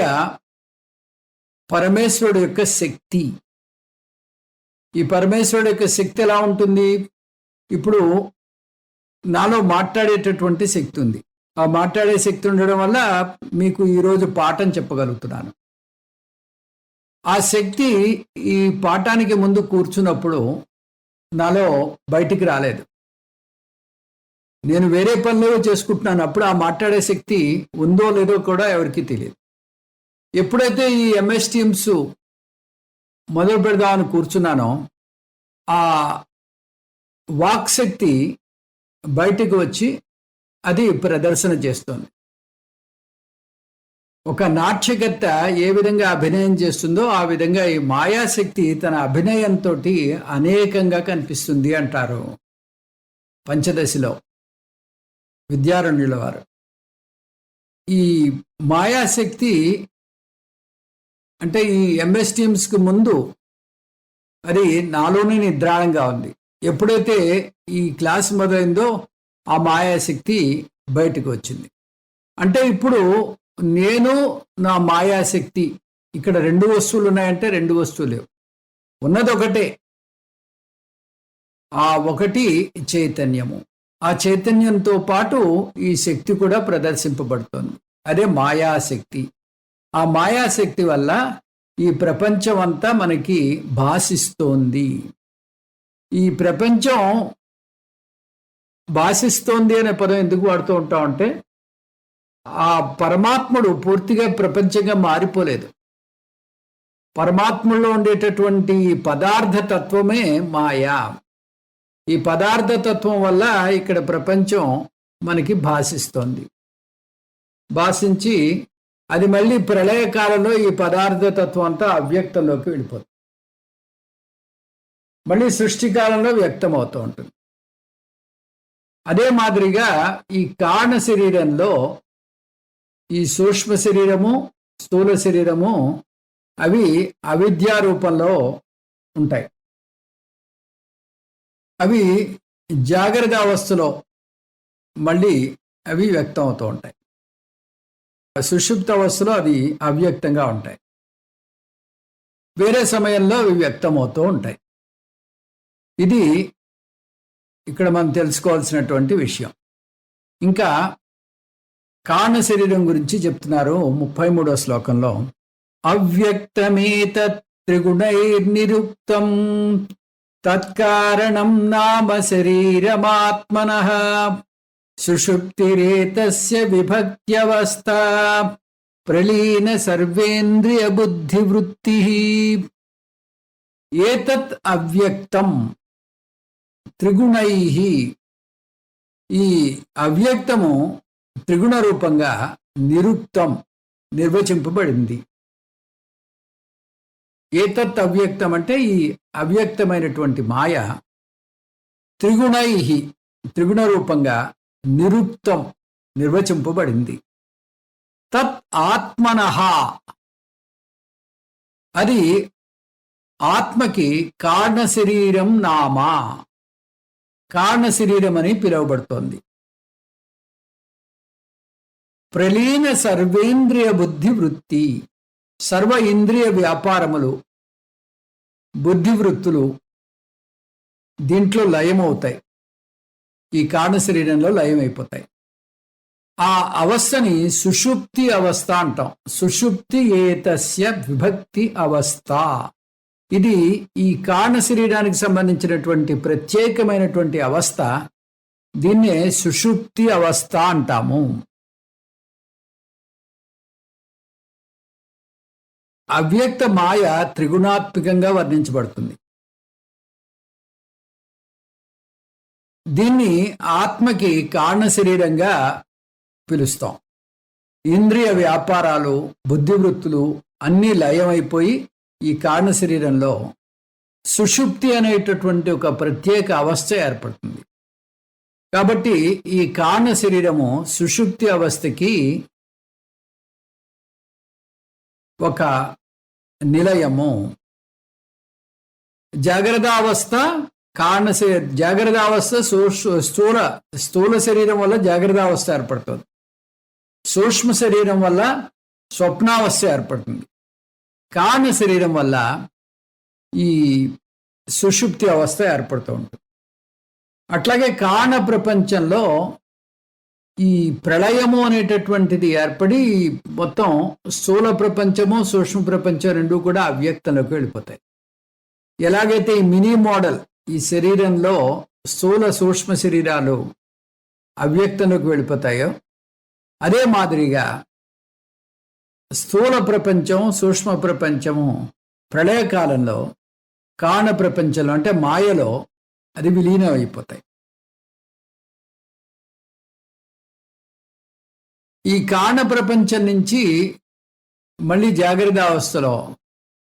పరమేశ్వరుడు యొక్క శక్తి. ఈ పరమేశ్వరుడు యొక్క శక్తి ఎలా ఉంటుంది? ఇప్పుడు నాలో మాట్లాడేటటువంటి శక్తి ఉంది. ఆ మాట్లాడే శక్తి ఉండడం వల్ల మీకు ఈరోజు పాఠం చెప్పగలుగుతున్నాను. ఆ శక్తి ఈ పాఠానికి ముందు కూర్చున్నప్పుడు నాలో బయటికి రాలేదు. నేను వేరే పనులు చేసుకుంటున్నాను. అప్పుడు ఆ మాట్లాడే శక్తి ఉందో లేదో కూడా ఎవరికీ తెలియదు. ఎప్పుడైతే ఈ ఎంఎస్ టీమ్స్ మొదలు పెడదామని కూర్చున్నానో ఆ వాక్ శక్తి బయటకు వచ్చి అది ప్రదర్శన చేస్తుంది. ఒక నాట్యకర్త ఏ విధంగా అభినయం చేస్తుందో ఆ విధంగా ఈ మాయాశక్తి తన అభినయంతో అనేకంగా కనిపిస్తుంది అంటారు పంచదశిలో విద్యారణ్యుల వారు. ఈ మాయాశక్తి అంటే ఈ ఎంఎస్ టీమ్స్కి ముందు అది నాలోనే నిద్రాణంగా ఉంది. ఎప్పుడైతే ఈ క్లాస్ మొదలైందో ఆ మాయాశక్తి బయటకు వచ్చింది. అంటే ఇప్పుడు నేను నా మాయాశక్తి ఇక్కడ రెండు వస్తువులు ఉన్నాయంటే రెండు వస్తువులు లేవు, ఉన్నది ఒకటే. ఆ ఒకటి చైతన్యము. ఆ చైతన్యంతో పాటు ఈ శక్తి కూడా ప్రదర్శింపబడుతుంది. అదే మాయాశక్తి. ఆ మాయాశక్తి వల్ల ఈ ప్రపంచం అంతా మనకి భాషిస్తోంది. ఈ ప్రపంచం భాషిస్తోంది అనే పదం ఎందుకు వాడుతూ ఉంటామంటే ఆ పరమాత్ముడు పూర్తిగా ప్రపంచంగా మారిపోలేదు. పరమాత్మలో ఉండేటటువంటి పదార్థ తత్వమే మాయా. ఈ పదార్థ తత్వం వల్ల ఇక్కడ ప్రపంచం మనకి భాషిస్తోంది. భాషించి అది మళ్ళీ ప్రళయకాలంలో ఈ పదార్థ తత్వం అంతా అవ్యక్తంలోకి వెళ్ళిపోతుంది. మళ్ళీ సృష్టి కాలంలో వ్యక్తమవుతూ ఉంటుంది. అదే మాదిరిగా ఈ కారణ శరీరంలో ఈ సూక్ష్మ శరీరము, స్థూల శరీరము అవి అవిద్యా రూపంలో ఉంటాయి. అవి జాగ్రత్త అవస్థలో మళ్ళీ అవి వ్యక్తం అవుతూ ఉంటాయి. సుషుప్త అవస్థలో అది అవ్యక్తంగా ఉంటాయి. వేరే సమయంలో అవి వ్యక్తమవుతూ ఉంటాయి. ఇది ఇక్కడ మనం తెలుసుకోవాల్సినటువంటి విషయం. ఇంకా కారణ శరీరం గురించి చెప్తున్నారు 33వ శ్లోకంలో. అవ్యక్తమేతత్ త్రిగుణైర్నిరుక్తం తత్కారణం నామ శరీరమాత్మనః సుషుప్తిరేతస్య విభక్త్యవస్థ ప్రలీన సర్వేంద్రియ బుద్ధివృత్తి. ఏతత్ అవ్యక్తం త్రిగుణైః. ఈ అవ్యక్తము త్రిగుణ రూపంగా నిరుక్తం నిర్వచింపబడింది. ఏతత్ అవ్యక్తం అంటే ఈ అవ్యక్తమైనటువంటి మాయ త్రిగుణైః త్రిగుణ రూపంగా నిరుక్తం నిర్వచింపబడింది. తత్ ఆత్మనః అది ఆత్మకి కారణ శరీరం నామా, కారణ శరీరం అని పిలువబడుతోంది. ప్రలీన సర్వేంద్రియ బుద్ధి వృత్తి. సర్వ ఇంద్రియ వ్యాపారములు, బుద్ధి వృత్తులు దీంట్లో లయమవుతాయి. ఈ కారణ శరీరంలో లయమైపోతాయి. ఆ అవస్థని సుషుప్తి అవస్థ అంటాం. సుషుప్తి ఏతస్య విభక్తి అవస్థ. ఇది ఈ కారణ శరీరానికి సంబంధించినటువంటి ప్రత్యేకమైనటువంటి అవస్థ. దీన్నే సుషుప్తి అవస్థ అంటాము. అవ్యక్త మాయ త్రిగుణాత్మకంగా వర్ణించబడుతుంది. దీన్ని ఆత్మకి కారణ శరీరంగా పిలుస్తాం. ఇంద్రియ వ్యాపారాలు, బుద్ధివృత్తులు అన్నీ లయమైపోయి ఈ కారణ శరీరంలో సుషుప్తి అనేటటువంటి ఒక ప్రత్యేక అవస్థ ఏర్పడుతుంది. కాబట్టి ఈ కారణ శరీరము సుషుప్తి అవస్థకి ఒక నిలయము. జాగ్రత్తావస్థ కారణ జాగ్రత్తావస్థ స్థూల శరీరం వల్ల జాగ్రత్తావస్థ ఏర్పడుతుంది. సూక్ష్మ శరీరం వల్ల స్వప్నావస్థ ఏర్పడుతుంది. కారణ శరీరం వల్ల ఈ సుషుప్తి అవస్థ ఏర్పడుతూ ఉంటుంది. అట్లాగే కారణ ప్రపంచంలో ఈ ప్రళయము అనేటటువంటిది ఏర్పడి మొత్తం స్థూల ప్రపంచము సూక్ష్మ ప్రపంచం రెండు కూడా అవ్యక్తంలోకి వెళ్ళిపోతాయి. ఎలాగైతే ఈ మినీ మోడల్ ఈ శరీరంలో స్థూల సూక్ష్మ శరీరాలు అవ్యక్తంలోకి వెళ్ళిపోతాయో అదే మాదిరిగా స్థూల ప్రపంచం సూక్ష్మ ప్రపంచము ప్రళయకాలంలో కారణ ప్రపంచంలో అంటే మాయలో అది విలీనం అయిపోతాయి. ఈ కారణ ప్రపంచం నుంచి మళ్ళీ జాగ్రత్త అవస్థలో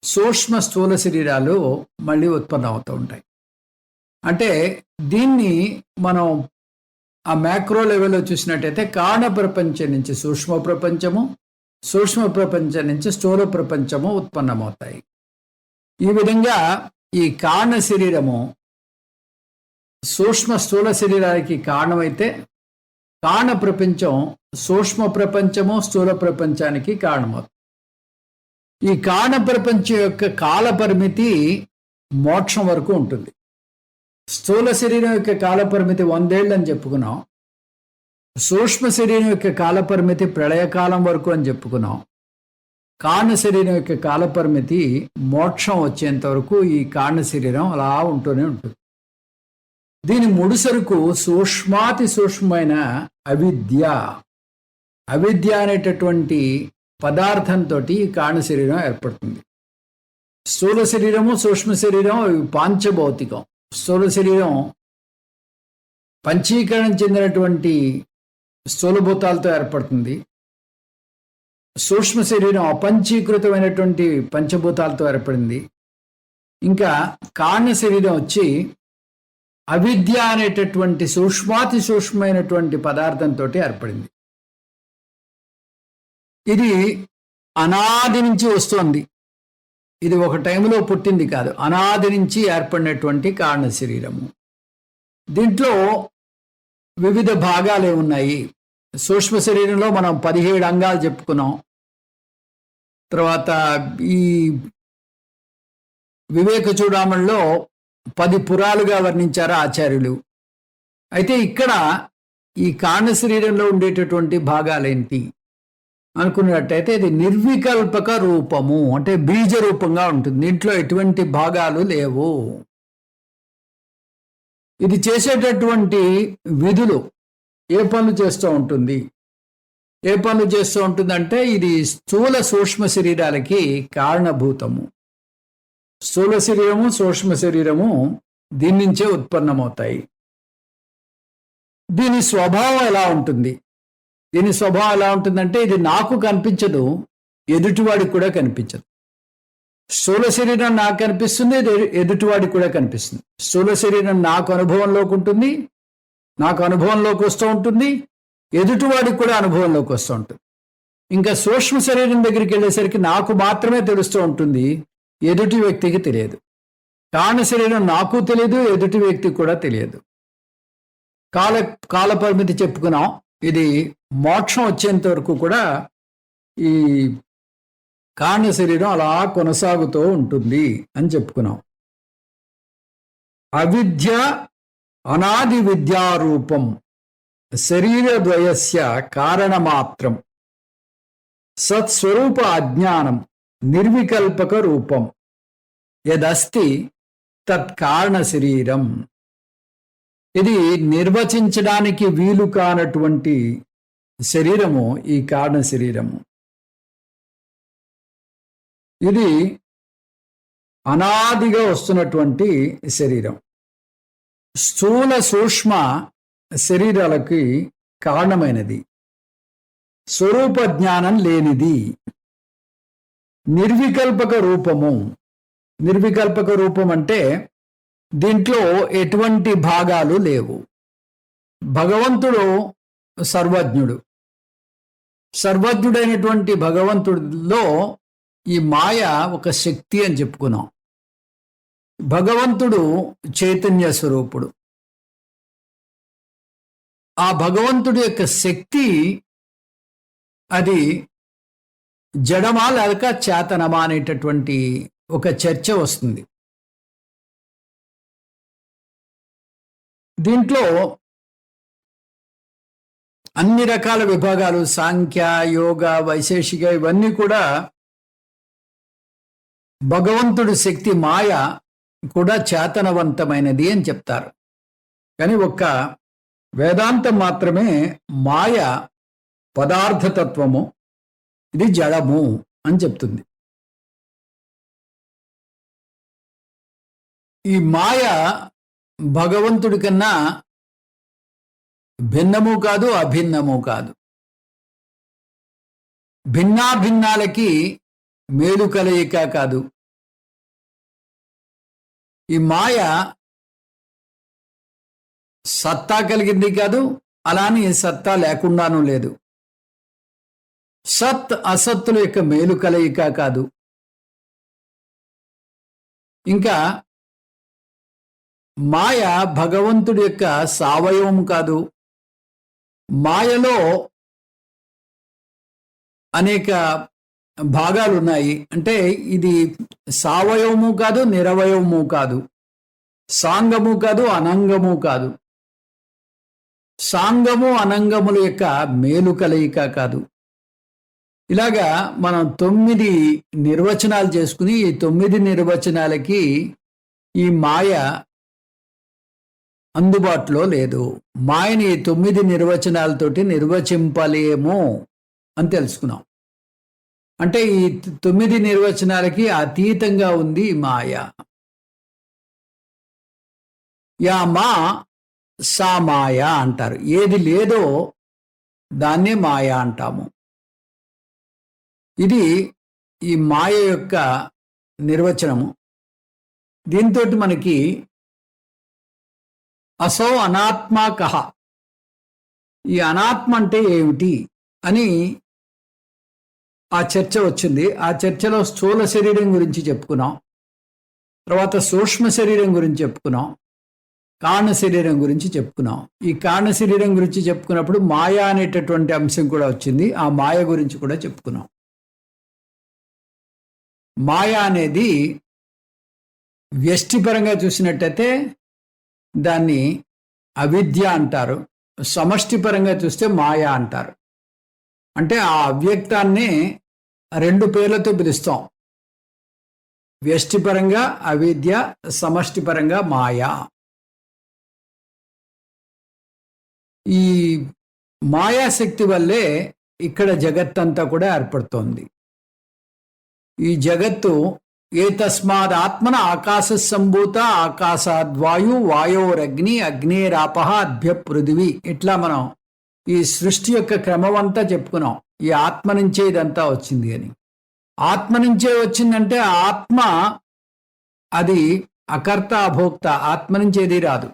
సూక్ష్మ స్థూల శరీరాలు మళ్ళీ ఉత్పన్నం అవుతూ ఉంటాయి. అంటే దీన్ని మనం ఆ మ్యాక్రో లెవెల్లో చూసినట్టయితే కారణ ప్రపంచం నుంచి సూక్ష్మ ప్రపంచము, సూక్ష్మ ప్రపంచం నుంచి స్థూల ప్రపంచము ఉత్పన్నమవుతాయి. ఈ విధంగా ఈ కారణ శరీరము సూక్ష్మ స్థూల శరీరానికి కారణమైతే కారణ ప్రపంచం సూక్ష్మ ప్రపంచము స్థూల ప్రపంచానికి కారణమవుతుంది. ఈ కారణ ప్రపంచం యొక్క కాల పరిమితి మోక్షం వరకు ఉంటుంది. స్థూల శరీరం యొక్క కాల పరిమితి 100 ఏళ్ళు అని చెప్పుకున్నాం. సూక్ష్మ శరీరం యొక్క కాల పరిమితి ప్రళయకాలం వరకు అని చెప్పుకున్నాం. కారణ శరీరం యొక్క కాల పరిమితి మోక్షం వచ్చేంత వరకు ఈ కారణ శరీరం అలా ఉంటూనే ఉంటుంది. దీని ముడిసరుకు సూక్ష్మాతి సూక్ష్మమైన అవిద్య అనేటటువంటి పదార్థంతో ఈ కారణ శరీరం ఏర్పడుతుంది. స్థూల శరీరము సూక్ష్మ శరీరం పాంచభౌతికం. స్థూల శరీరం పంచీకరణం చెందినటువంటి స్థూలభూతాలతో ఏర్పడుతుంది. సూక్ష్మ శరీరం అపంచీకృతమైనటువంటి పంచభూతాలతో ఏర్పడింది. ఇంకా కారణ శరీరం వచ్చి అవిద్య అనేటటువంటి సూక్ష్మాతి సూక్ష్మమైనటువంటి పదార్థంతో ఏర్పడింది. ఇది అనాది నుంచి వస్తోంది. ఇది ఒక టైంలో పుట్టింది కాదు, అనాది నుంచి ఏర్పడినటువంటి కారణ శరీరము. దీంట్లో వివిధ భాగాలు ఉన్నాయి. సూక్ష్మ శరీరంలో మనం 17 అంగాలు చెప్పుకున్నాం. తర్వాత ఈ వివేక చూడామణిలో 10 పురాలుగా వర్ణించారు ఆచార్యులు. అయితే ఇక్కడ ఈ కారణ శరీరంలో ఉండేటటువంటి భాగాలేంటి అనుకున్నట్టయితే ఇది నిర్వికల్పక రూపము, అంటే బీజ రూపంగా ఉంటుంది. దీంట్లో ఎటువంటి భాగాలు లేవు. ఇది చేసేటటువంటి విధులు ఏ పనులు చేస్తూ ఉంటుంది? ఏ పనులు చేస్తూ ఉంటుందంటే ఇది స్థూల సూక్ష్మ శరీరాలకి కారణభూతము. స్థూల శరీరము సూక్ష్మ శరీరము దీని నుంచే ఉత్పన్నమవుతాయి. దీని స్వభావం ఎలా ఉంటుంది? దీని స్వభావం ఎలా ఉంటుందంటే ఇది నాకు కనిపించదు, ఎదుటివాడికి కూడా కనిపించదు. స్థూల శరీరం నాకు కనిపిస్తుంది, ఎదుటివాడికి కూడా కనిపిస్తుంది. స్థూల శరీరం నాకు అనుభవంలోకి ఉంటుంది, నాకు అనుభవంలోకి వస్తూ ఉంటుంది, ఎదుటివాడికి కూడా అనుభవంలోకి వస్తూ ఉంటుంది. ఇంకా సూక్ష్మ శరీరం దగ్గరికి వెళ్ళేసరికి నాకు మాత్రమే తెలుస్తూ ఉంటుంది, ఎదుటి వ్యక్తికి తెలియదు. కారణ శరీరం నాకు తెలియదు, ఎదుటి వ్యక్తికి కూడా తెలియదు. కాల పరిమితి చెప్పుకున్నాం. ఇది మోక్షం వచ్చేంత వరకు కూడా ఈ కారణ శరీరం అలా కొనసాగుతూ ఉంటుంది అని చెప్పుకున్నాం. అవిద్య అనాది విద్యారూపం శరీరద్వయస్య కారణమాత్రం సత్స్వరూప అజ్ఞానం నిర్వికల్పక రూపం యదస్తి తత్కారణ శరీరం. ఇది నిర్వచించడానికి వీలు కానటువంటి శరీరము ఈ కారణ శరీరము. ఇది అనాదిగా వస్తున్నటువంటి శరీరం. స్థూల సూక్ష్మ శరీరాలకి కారణమైనది, స్వరూప జ్ఞానం లేనిది, నిర్వికల్పక రూపము. నిర్వికల్పక రూపం అంటే దీంట్లో ఎటువంటి భాగాలు లేవు. భగవంతుడు సర్వజ్ఞుడు. సర్వజ్ఞుడైనటువంటి భగవంతుడిలో ఈ మాయ ఒక శక్తి అని చెప్పుకున్నాం. భగవంతుడు చైతన్య స్వరూపుడు. ఆ భగవంతుడి యొక్క శక్తి అది జడమా లేక చేతనమా అనేటటువంటి ఒక చర్చ వస్తుంది. దీంట్లో అన్ని రకాల విభాగాలు సాంఖ్య, యోగ, వైశేషిక ఇవన్నీ కూడా భగవంతుడి శక్తి మాయ కూడా చేతనవంతమైనది అని చెప్తారు. కానీ ఒక్క వేదాంతం మాత్రమే మాయ పదార్థతత్వము, ఇది జడము అని చెప్తుంది. ఈ మాయ భగవంతుడి కన్నా భిన్నము కాదు, అభిన్నము కాదు. భిన్నాభిన్నాలకి మేలు కలయిక కాదు. ఈ మాయ సత్తా కలిగింది కాదు, అలాని సత్తా లేకుండానూ లేదు. సత్ అసత్తుల యొక్క మేలు కలయిక కాదు. ఇంకా మాయ భగవంతుడి యొక్క సావయవం కాదు. మాయలో అనేక భాగాలు ఉన్నాయి. అంటే ఇది సావయవము కాదు, నిరవయవము కాదు, సాంగము కాదు, అనంగము కాదు. సాంగము అనంగముల యొక్క మేలు కలయిక కాదు. ఇలాగా మనం 9 నిర్వచనాలు చేసుకుని ఈ 9 నిర్వచనాలకి ఈ మాయ అందుబాటులో లేదు. మాయని 9 నిర్వచనాలతోటి నిర్వచింపలేము అని తెలుసుకున్నాం. అంటే ఈ 9 నిర్వచనాలకి అతీతంగా ఉంది మాయ. యా మా సా మాయ అంటారు. ఏది లేదో దాన్నే మాయ అంటాము. ఇది ఈ మాయ యొక్క నిర్వచనము. దీంతో మనకి అసౌ అనాత్మా కహ, ఈ అనాత్మ అంటే ఏమిటి అని ఆ చర్చ వచ్చింది. ఆ చర్చలో స్థూల శరీరం గురించి చెప్పుకున్నాం, తర్వాత సూక్ష్మ శరీరం గురించి చెప్పుకున్నాం, కారణ శరీరం గురించి చెప్పుకున్నాం. ఈ కారణ శరీరం గురించి చెప్పుకున్నప్పుడు మాయ అనేటటువంటి అంశం కూడా వచ్చింది. ఆ మాయ గురించి కూడా చెప్పుకున్నాం. మాయ అనేది వ్యష్టిపరంగా చూసినట్టయితే దాన్ని అవిద్య అంటారు. సమష్టిపరంగా చూస్తే మాయ అంటారు. అంటే ఆ అవ్యక్తాన్ని 2 పేర్లతో పిలుస్తాం. వ్యష్టిపరంగా అవిద్య, సమష్టిపరంగా మాయ. ఈ మాయాశక్తి వల్లే ఇక్కడ జగత్తంతా కూడా ఏర్పడుతోంది. ఈ జగత్తు ఏ తస్మాద్ ఆత్మన ఆకాశ సంభూత ఆకాశాద్వాయు వాయోరగ్ని అగ్నేరాప అభ్య పృథివీ, ఇట్లా మనం ఈ సృష్టి యొక్క క్రమం అంతా చెప్పుకున్నాం. ఈ ఆత్మ నుంచే ఇదంతా వచ్చింది అని. ఆత్మ నుంచే వచ్చిందంటే ఆత్మ అది అకర్త అభోక్త, ఆత్మ నుంచి ఏది రాదు.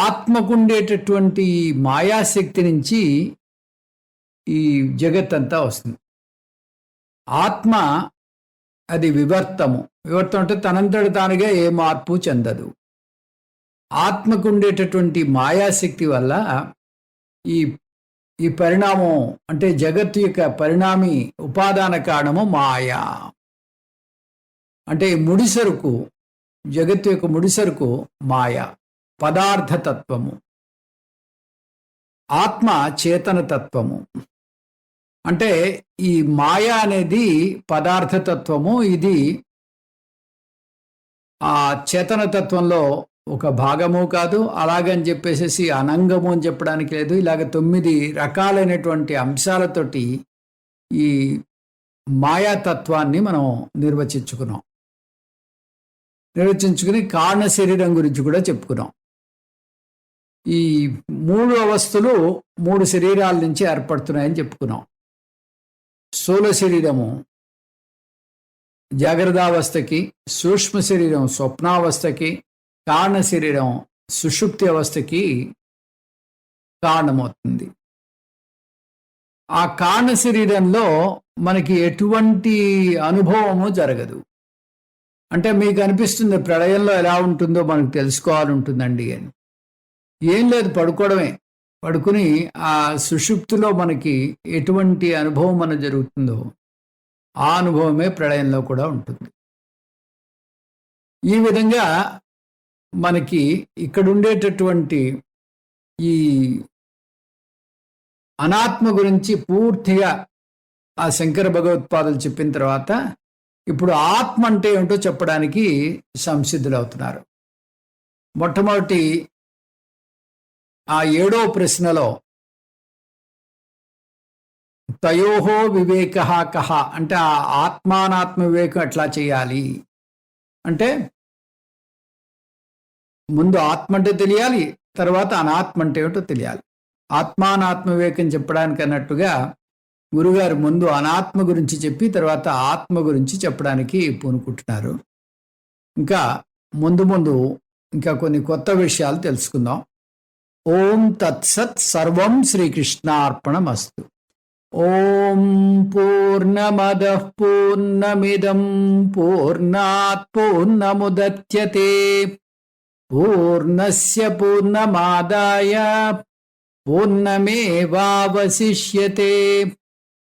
ఆత్మకుండేటటువంటి మాయాశక్తి నుంచి ఈ జగత్తంతా వస్తుంది. ఆత్మ అది వివర్తము. వివర్తం అంటే తనంతట తానుగా ఏ మార్పు చెందదు. ఆత్మకు ఉండేటటువంటి మాయాశక్తి వల్ల ఈ ఈ పరిణామం అంటే జగత్తు యొక్క పరిణామి ఉపాదాన కారణము మాయా. అంటే ముడిసరుకు, జగత్తు యొక్క ముడిసరుకు మాయ, పదార్థతత్వము. ఆత్మ చేతనతత్వము. అంటే ఈ మాయ అనేది పదార్థతత్వము, ఇది ఆ చేతనతత్వంలో ఒక భాగము కాదు. అలాగని చెప్పేసి అనంగము అని చెప్పడానికి లేదు. ఇలాగ 9 రకాలైనటువంటి అంశాలతోటి ఈ మాయాతత్వాన్ని మనం నిర్వచించుకుని కారణ శరీరం గురించి కూడా చెప్పుకున్నాం. ఈ 3 అవస్థలు 3 శరీరాల నుంచి ఏర్పడుతున్నాయని చెప్పుకున్నాం. స్థూల శరీరము జాగ్రత్తావస్థకి, సూక్ష్మ శరీరం స్వప్నావస్థకి, కారణ శరీరం సుషుప్తి అవస్థకి కారణమవుతుంది. ఆ కారణ శరీరంలో మనకి ఎటువంటి అనుభవము జరగదు. అంటే మీకు అనిపిస్తుంది ప్రళయంలో ఎలా ఉంటుందో మనకు తెలుసుకోవాలంటుందండి అని. ఏం లేదు, పడుకోవడమే. పడుకుని ఆ సుషుప్తిలో మనకి ఎటువంటి అనుభవం మన జరుగుతుందో ఆ అనుభవమే ప్రళయంలో కూడా ఉంటుంది. ఈ విధంగా మనకి ఇక్కడ ఉండేటటువంటి ఈ అనాత్మ గురించి పూర్తిగా ఆ శంకర భగవత్పాదులు చెప్పిన తర్వాత ఇప్పుడు ఆత్మ అంటే ఏమిటో చెప్పడానికి సంసిద్ధులవుతున్నారు. మొట్టమొదటి ఆ 7వ ప్రశ్నలో తయోహో వివేక కహ అంటే ఆ ఆత్మానాత్మ వివేకం ఎట్లా చేయాలి అంటే ముందు ఆత్మ అంటే తెలియాలి, తర్వాత అనాత్మ అంటే ఏమిటో తెలియాలి. ఆత్మానాత్మ వివేకం చెప్పడానికి అన్నట్టుగా గురుగారు ముందు అనాత్మ గురించి చెప్పి తర్వాత ఆత్మ గురించి చెప్పడానికి పూనుకుంటున్నారు. ఇంకా ముందు ఇంకా కొన్ని కొత్త విషయాలు తెలుసుకుందాం. ఓం తత్సత్ సర్వం శ్రీకృష్ణార్పణమస్తు. ఓం పూర్ణమదః పూర్ణమిదం పూర్ణాత్ పూర్ణముదచ్యతే పూర్ణస్య పూర్ణమాదాయ పూర్ణమేవావశిష్యతే.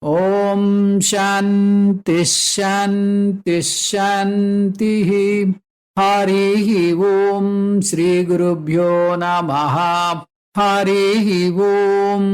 ఓం శాంతి శాంతి శాంతి. హరి ఓం శ్రీ గురుభ్యో నమః. హరి ఓం.